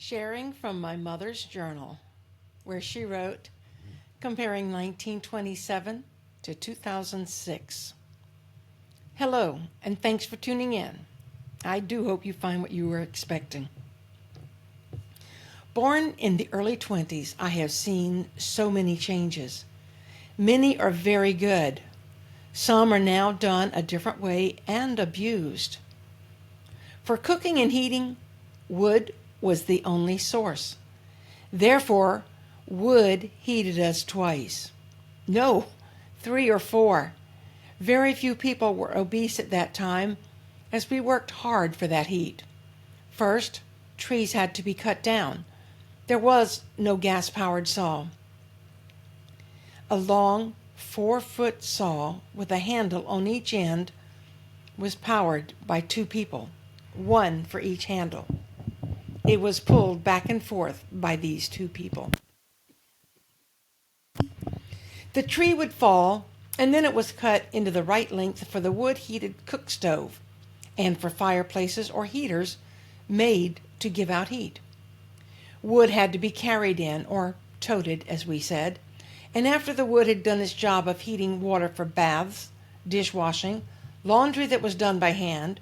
Sharing from my mother's journal, where she wrote, comparing 1927 to 2006. Hello, and thanks for tuning in. I do hope you find what you were expecting. Born in the early 20s, I have seen so many changes. Many are very good. Some are now done a different way and abused. For cooking and heating, wood was the only source. Therefore, wood heated us twice. No, 3 or 4. Very few people were obese at that time, as we worked hard for that heat. First, trees had to be cut down. There was no gas-powered saw. A long 4-foot saw with a handle on each end was powered by 2 people, 1 for each handle. It was pulled back and forth by these 2 people. The tree would fall, and then it was cut into the right length for the wood-heated cook stove and for fireplaces or heaters made to give out heat. Wood had to be carried in, or toted, as we said, and after the wood had done its job of heating water for baths, dishwashing, laundry that was done by hand,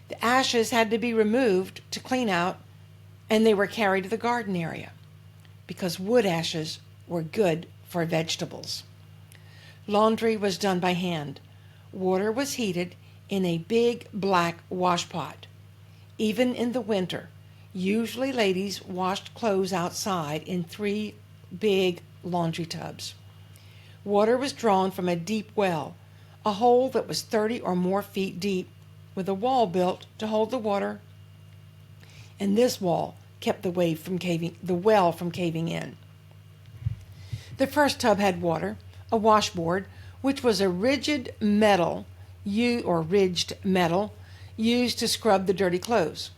the ashes had to be removed to clean out, and they were carried to the garden area, because wood ashes were good for vegetables. Laundry was done by hand. Water was heated in a big black washpot. Even in the winter, usually ladies washed clothes outside in 3 big laundry tubs. Water was drawn from a deep well, a hole that was 30 or more feet deep, with a wall built to hold the water, and this wall kept the well from caving in. The first tub had water, a washboard, which was a ridged metal used to scrub the dirty clothes.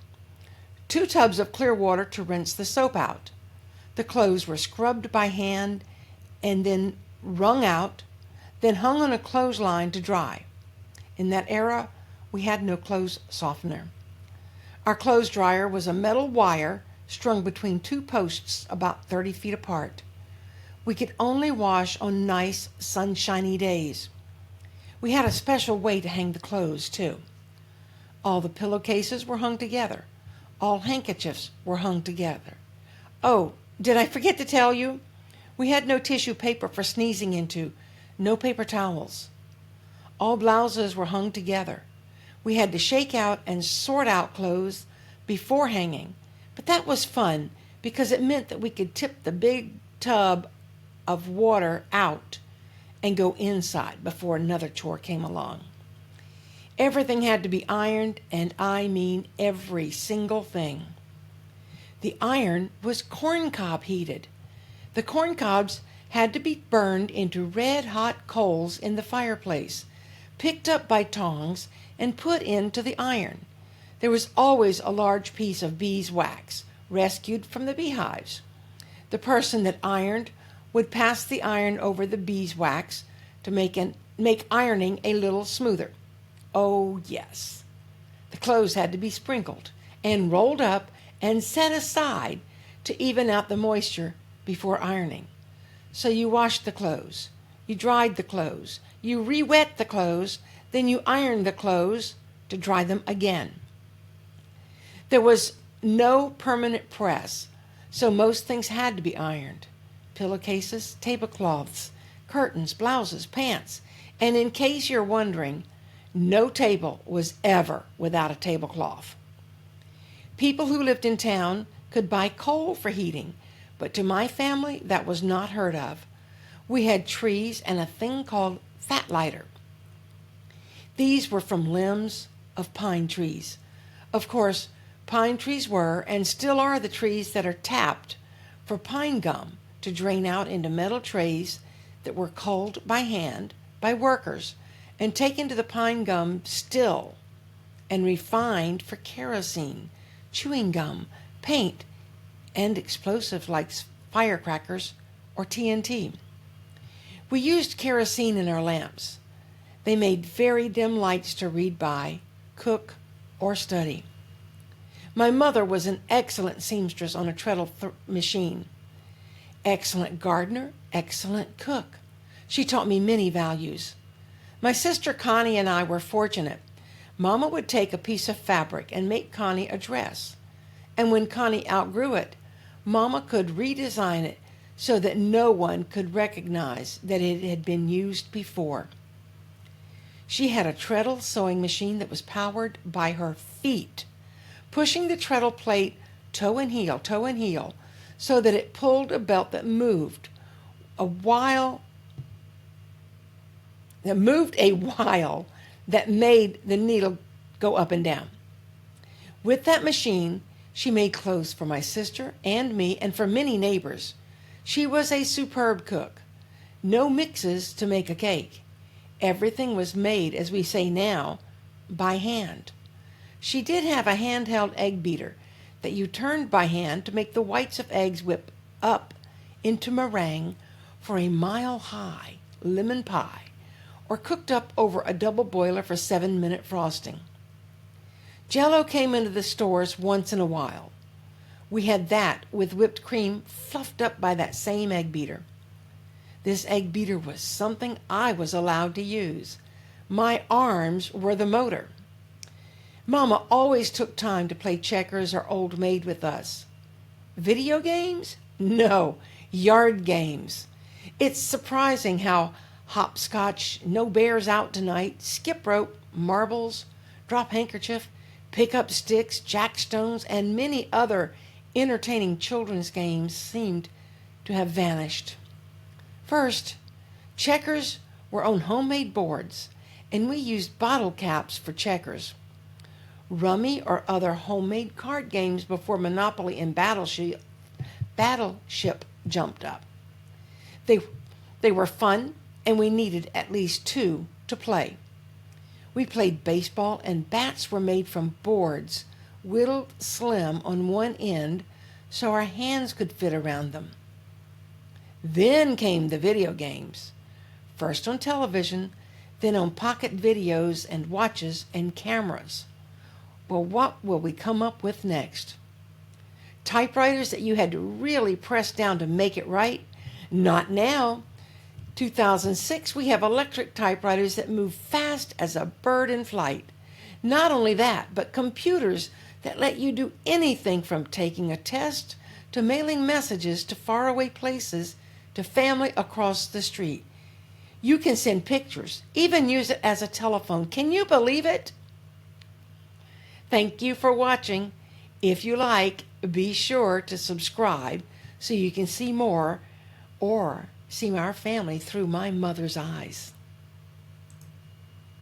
2 tubs of clear water to rinse the soap out. The clothes were scrubbed by hand and then wrung out, then hung on a clothesline to dry. In that era, we had no clothes softener. Our clothes dryer was a metal wire strung between 2 posts about 30 feet apart. We could only wash on nice, sunshiny days. We had a special way to hang the clothes, too. All the pillowcases were hung together. All handkerchiefs were hung together. Oh, did I forget to tell you? We had no tissue paper for sneezing into, no paper towels. All blouses were hung together. We had to shake out and sort out clothes before hanging, but that was fun because it meant that we could tip the big tub of water out and go inside before another chore came along. Everything had to be ironed, and I mean every single thing. The iron was corn-cob heated. The corn cobs had to be burned into red-hot coals in the fireplace, picked up by tongs, and put into the iron. There was always a large piece of beeswax, rescued from the beehives. The person that ironed would pass the iron over the beeswax to make ironing a little smoother. Oh, yes. The clothes had to be sprinkled and rolled up and set aside to even out the moisture before ironing. So you washed the clothes, you dried the clothes, you re-wet the clothes, then you ironed the clothes to dry them again. There was no permanent press, so most things had to be ironed. Pillowcases, tablecloths, curtains, blouses, pants, and in case you're wondering, no table was ever without a tablecloth. People who lived in town could buy coal for heating, but to my family that was not heard of. We had trees and a thing called fat lighter. These were from limbs of pine trees. Of course, pine trees were and still are the trees that are tapped for pine gum to drain out into metal trays that were culled by hand by workers and taken to the pine gum still and refined for kerosene, chewing gum, paint, and explosives like firecrackers or TNT. We used kerosene in our lamps. They made very dim lights to read by, cook, or study. My mother was an excellent seamstress on a treadle machine. Excellent gardener, excellent cook. She taught me many values. My sister Connie and I were fortunate. Mama would take a piece of fabric and make Connie a dress. And when Connie outgrew it, Mama could redesign it so that no one could recognize that it had been used before. She had a treadle sewing machine that was powered by her feet, pushing the treadle plate toe and heel, so that it pulled a belt that moved a while that made the needle go up and down. With that machine, she made clothes for my sister and me and for many neighbors. She was a superb cook. No mixes to make a cake. Everything was made, as we say now, by hand. She did have a handheld egg beater that you turned by hand to make the whites of eggs whip up into meringue for a mile-high lemon pie, or cooked up over a double boiler for 7-minute frosting. Jell-O came into the stores once in a while. We had that with whipped cream fluffed up by that same egg beater. This egg beater was something I was allowed to use. My arms were the motor. Mama always took time to play checkers or old maid with us. Video games? No, yard games. It's surprising how hopscotch, no bears out tonight, skip rope, marbles, drop handkerchief, pick up sticks, jackstones, and many other entertaining children's games seemed to have vanished. First, checkers were on homemade boards, and we used bottle caps for checkers. Rummy or other homemade card games before Monopoly and Battleship jumped up. They were fun, and we needed at least 2 to play. We played baseball, and bats were made from boards, whittled slim on one end so our hands could fit around them. Then came the video games, first on television, then on pocket videos and watches and cameras. Well, what will we come up with next? Typewriters that you had to really press down to make it right? Not now. 2006, we have electric typewriters that move fast as a bird in flight. Not only that, but computers that let you do anything from taking a test to mailing messages to faraway places to family across the street. You can send pictures, even use it as a telephone. Can you believe it? Thank you for watching. If you like, be sure to subscribe so you can see more or see our family through my mother's eyes.